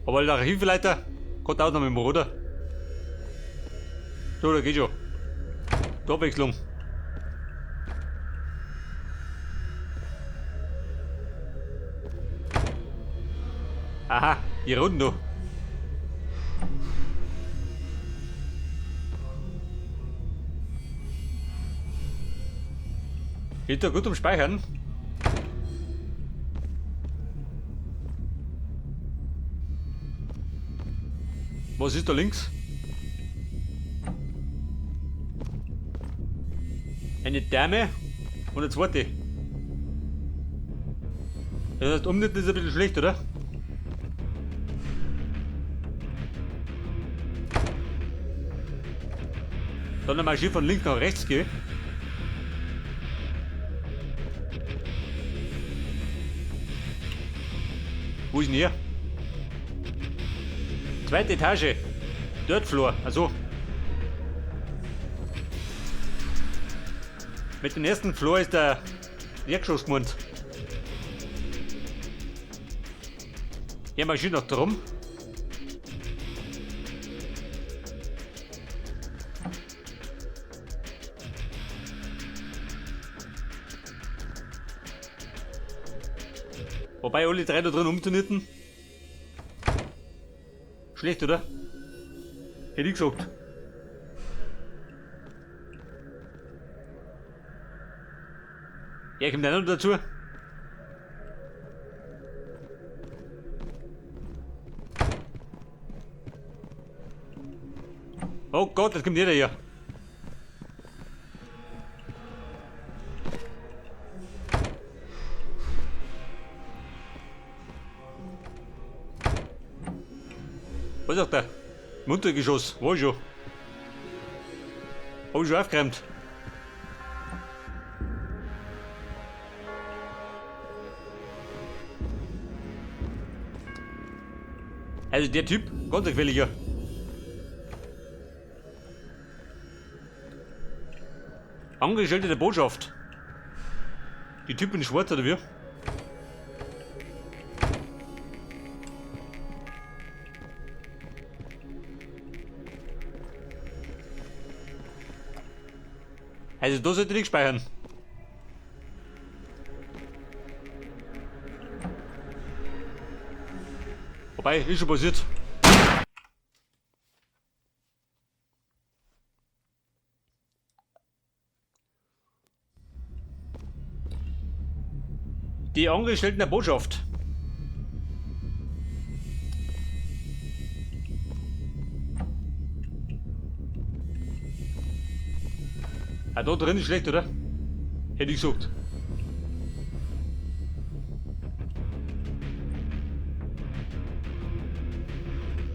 Aber der Hilfeleiter geht auch noch mit dem Bruder. So, da geht schon. Die Abwechslung. Aha, hier unten noch. Geht da gut um Speichern. Was ist da links? Eine Dame und eine zweite. Das heißt, umnieten ist ein bisschen schlecht, oder? Dann einmal schön von links nach rechts gehen. Wo ist denn hier? Zweite Etage. Dirt Floor. Also. Mit dem ersten Floor ist der Erdgeschoss gemeint. Hier mal schön noch drum. Wobei alle drei da drin umzunitten. Schlecht, oder? Hätte ich gesagt. Ja, kommt einer noch dazu. Oh Gott, jetzt kommt jeder hier. Was sagt der? Muntergeschoss, wo schon? Hab ich schon aufgeräumt. Also der Typ, ganz gefährlicher. Angestellte der Botschaft. Die Typen in Schwarz oder wie? Also da sollte ich nicht speichern. Wobei, ist schon passiert. Die Angestellten der Botschaft. Ah, da drin ist schlecht, oder? Hätte ich gesagt.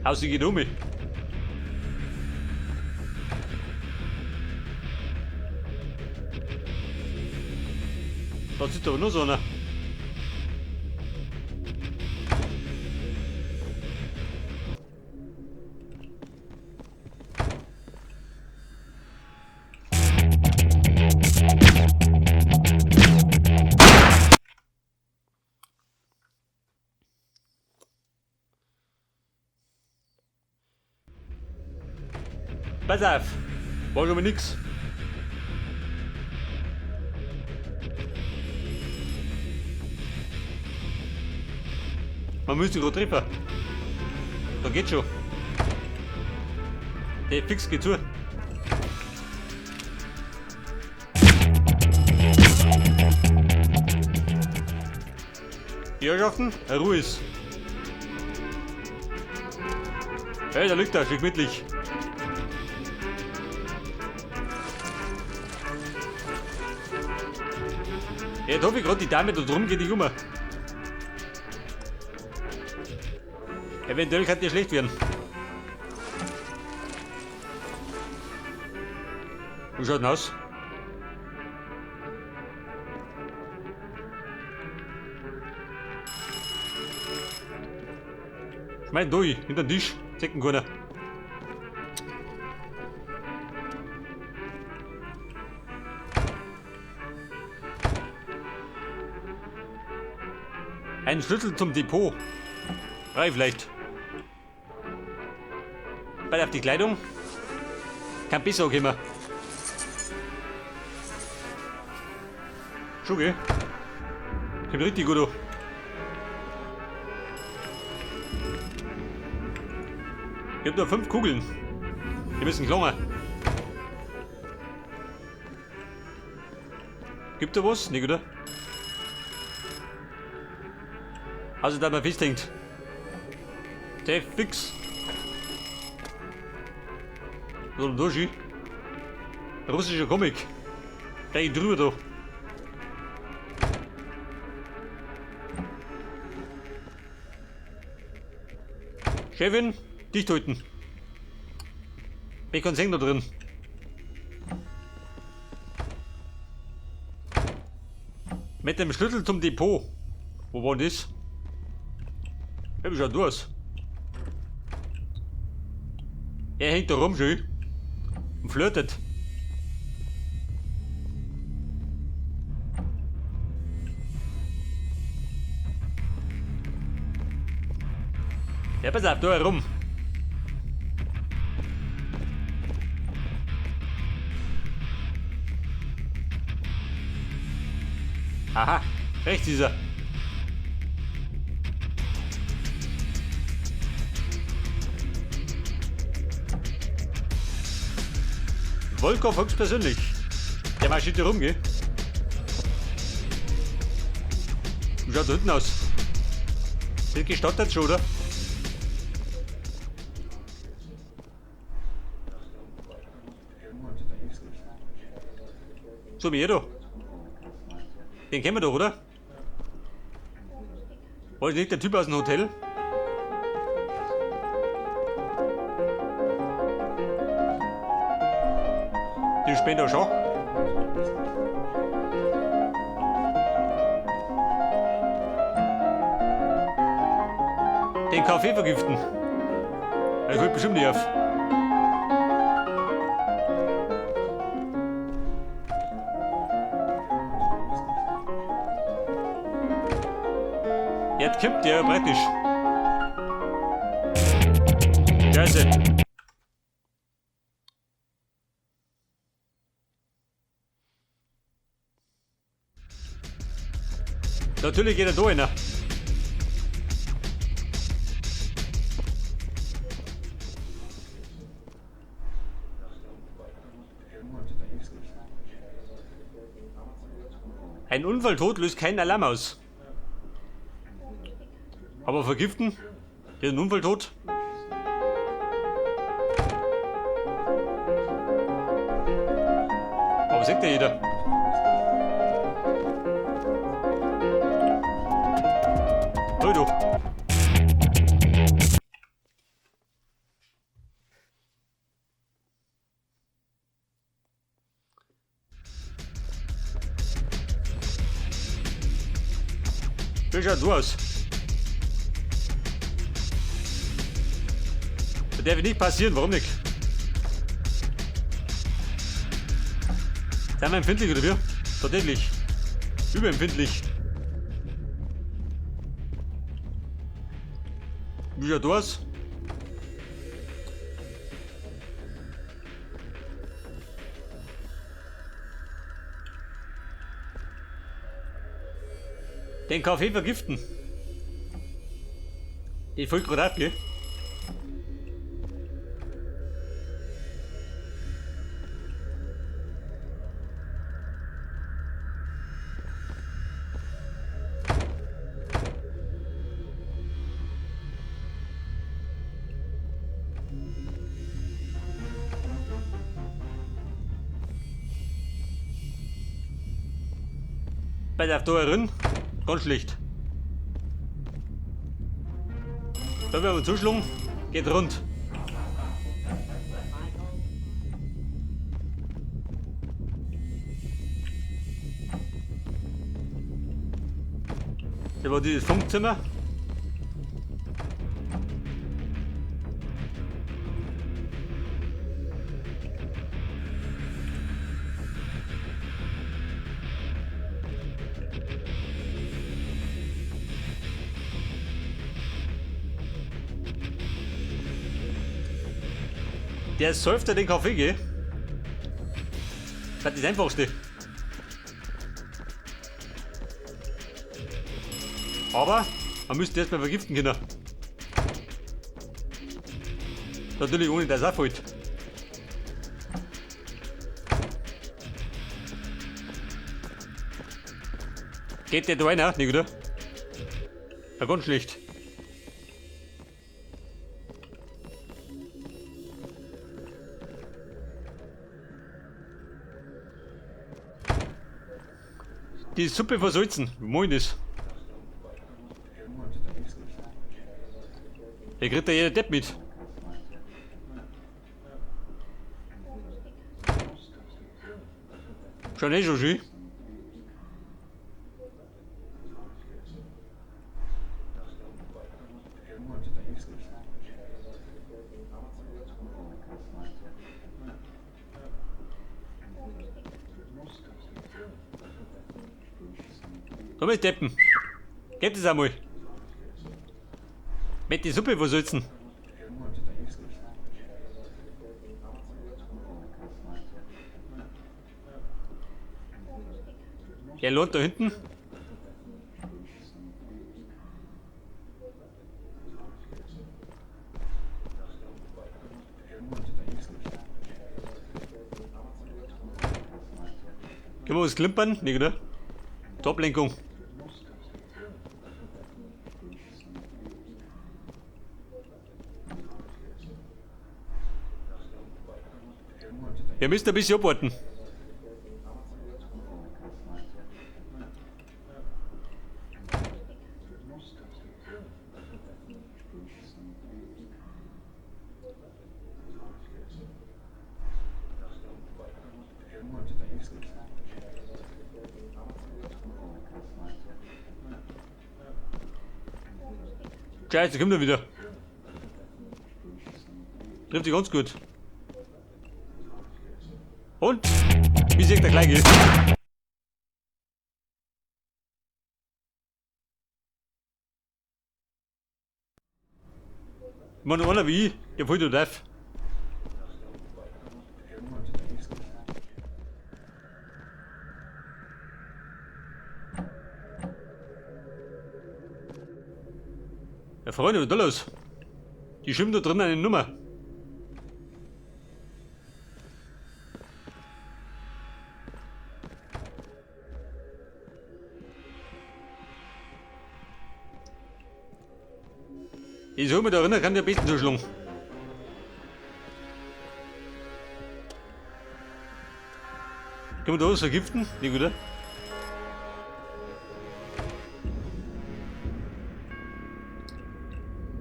Außer geht um mich. Da sitzt aber noch so einer. Pass auf, war schon mal nix. Man müsste gerade treffen. Da geht schon. Der fix geht zu. Die Herrschaften, Ruhe ist. Hey, da liegt er, schön gemütlich. Ja, jetzt hoffe ich gerade, die Dame da drum geht nicht um. Eventuell kann die schlecht werden. Wie schaut denn aus? Schmeiß durch, hinter den Tisch, zecken keiner. Ein Schlüssel zum Depot. Frei vielleicht. Beide auf die Kleidung. Kein Biss ankommen. Schon, gell? Kommt richtig gut an. Ich hab nur 5 Kugeln. Die müssen kleiner. Gibt da was? Nicht, oder? Also da man festhängt. Safe fix. So ein Doji. Russischer Comic. Da geht drüber da. Chefin, dicht halten. Ich kann sehen da drin. Mit dem Schlüssel zum Depot. Wo war das? Hab ich schon durch. Er hängt da rum schön. Und flirtet. Ja, pass auf, da herum. Aha, rechts ist er. Volkov höchstpersönlich. Der marschiert hier rum, gell? Wie schaut da hinten aus? Sind gestattet schon, oder? So wie ihr da. Den kennen wir doch, oder? War das nicht der Typ aus dem Hotel? Den spielen da schon. Den Kaffee vergiften. Das hört bestimmt nicht auf. Jetzt kommt der praktisch. Scheiße. Natürlich geht er da rein. Ein Unfalltod löst keinen Alarm aus. Aber vergiften? Der ist ein Unfalltod? Aber sagt ja jeder. Hör du. Wie schaut du aus? Das darf nicht passieren, warum nicht? Sind wir empfindlich oder wie? Tatsächlich. Überempfindlich. Wie schaut du aus? Den Kaffee vergiften. Ich folge gerade ab, gell? Bei der Teuren, ganz schlicht. Da werden wir zuschlagen, geht rund. Da war dieses Funkzimmer. Der säuft ja den Kaffee, gell? Das ist das Einfachste. Aber man müsste erstmal vergiften können. Natürlich ohne dass er auffällt. Geht der da rein auch nicht, oder? Ja, ganz schlecht. Die Suppe versalzen. Moin das. Der kriegt ja jeder Depp mit. Schon eh schon schön. Komm mit Deppen. Geht das einmal. Mit die Suppe versalzen. Der lohnt da hinten. Können wir was klimpern? Nicht, oder? Top-Lenkung. Ihr müsst ein bisschen abwarten. Scheiße, kommt er wieder. Trifft sich ganz gut. Und? Wie sieht der gleich? Man, einer wie ich, der voll darf. Ja, Freunde, was ist da los? Die schwimmen da drin eine Nummer. Ich soll mich da erinnern, kann der besten zuschlagen. Können wir da was vergiften? Nicht, oder?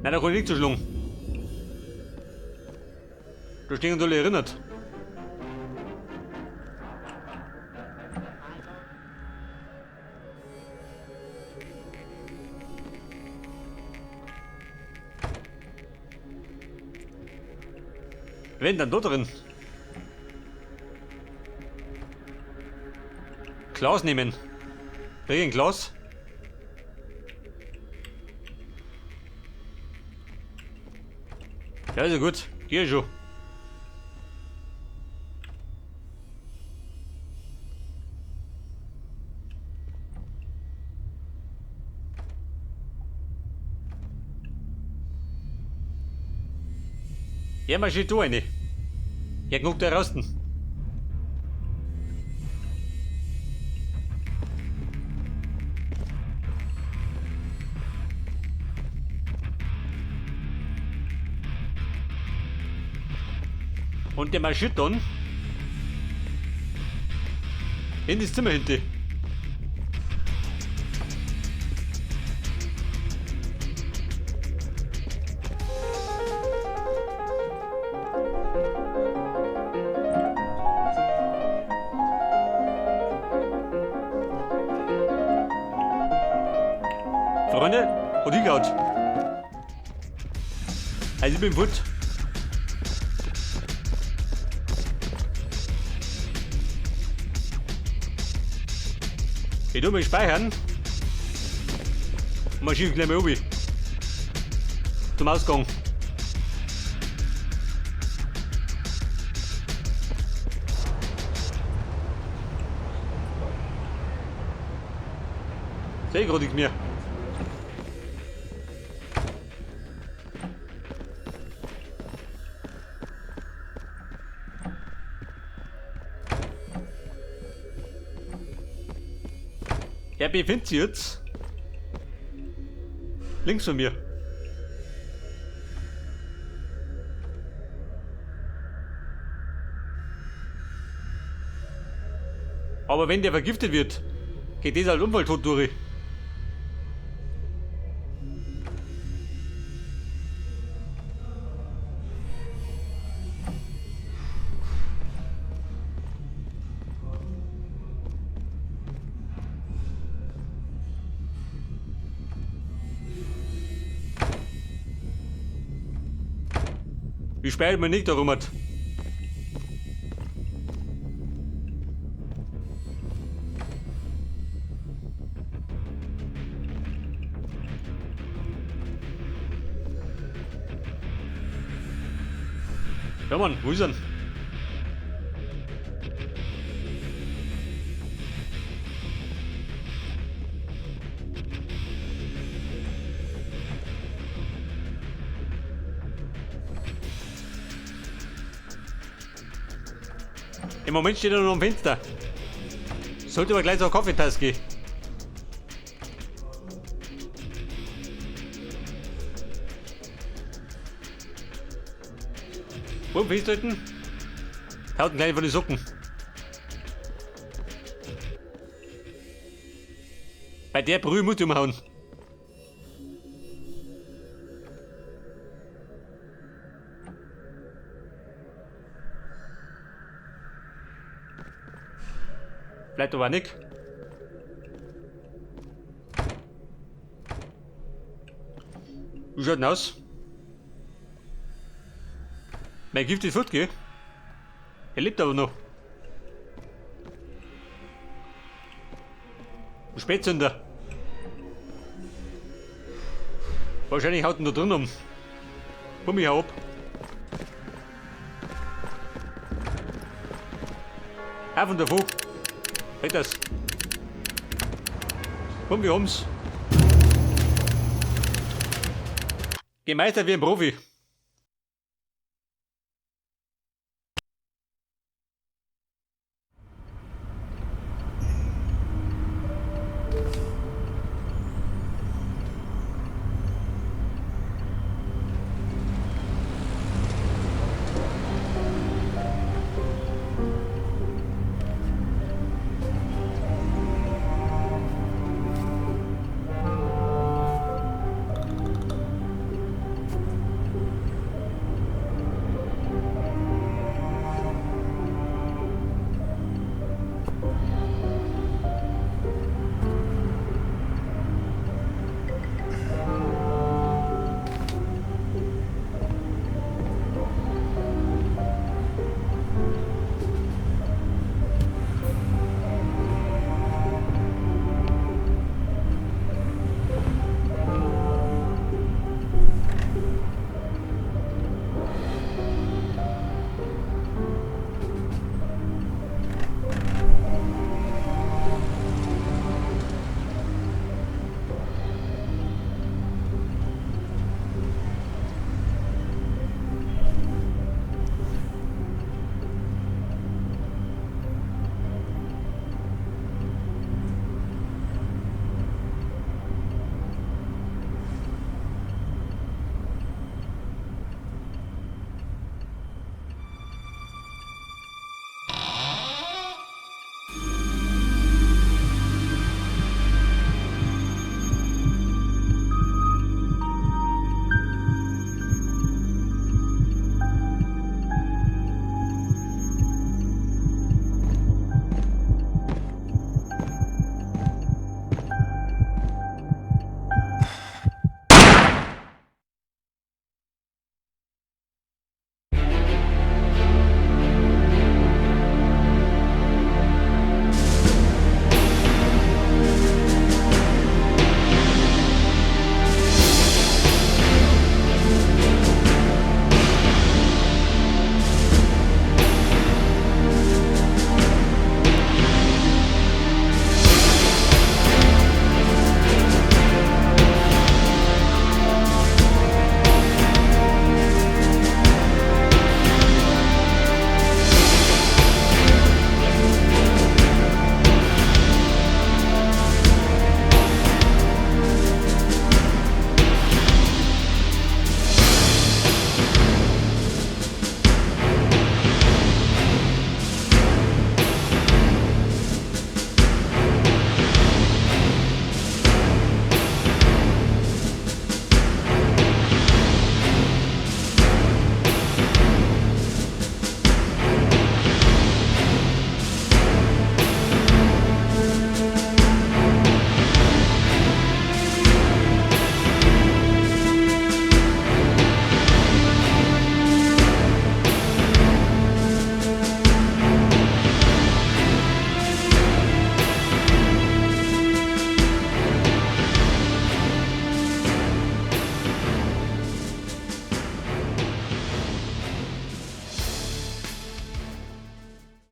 Nein, da kann ich nicht zuschlagen. Da stehen uns alle erinnert. Wenn, dann da drin. Glas nehmen. Krieg ein Glas. Ja, also gut. Geh schon. Ja, mal steht da eine. Ja, guck da raus. Und der marschiert dann in das Zimmer hinten. Freunde, und ich gaut. Also ich bin gut. Ich tu mich speichern. Und schiebe gleich mal oben. Zum Ausgang. Seh gerade nicht mehr. Er befindet sich jetzt links von mir. Aber wenn der vergiftet wird, geht das als Unfalltod durch. Wie spät man nicht darum hat. Ja Mann, wo ist er? Im Moment steht er noch am Fenster. Sollte aber gleich zur Kaffeetasse gehen. Wo festhalten? Haut ihn gleich von den Socken. Bei der Brühe muss ich umhauen. Bleibt aber nicht. Wie schaut denn aus? Mein Gift ist fort, gell? Er lebt aber noch. Ein Spätzünder. Wahrscheinlich haut ihn da drin um. Komm ich ab. Auf und davon. Halt das. Komm, wir haben's. Gemeistert wie ein Profi.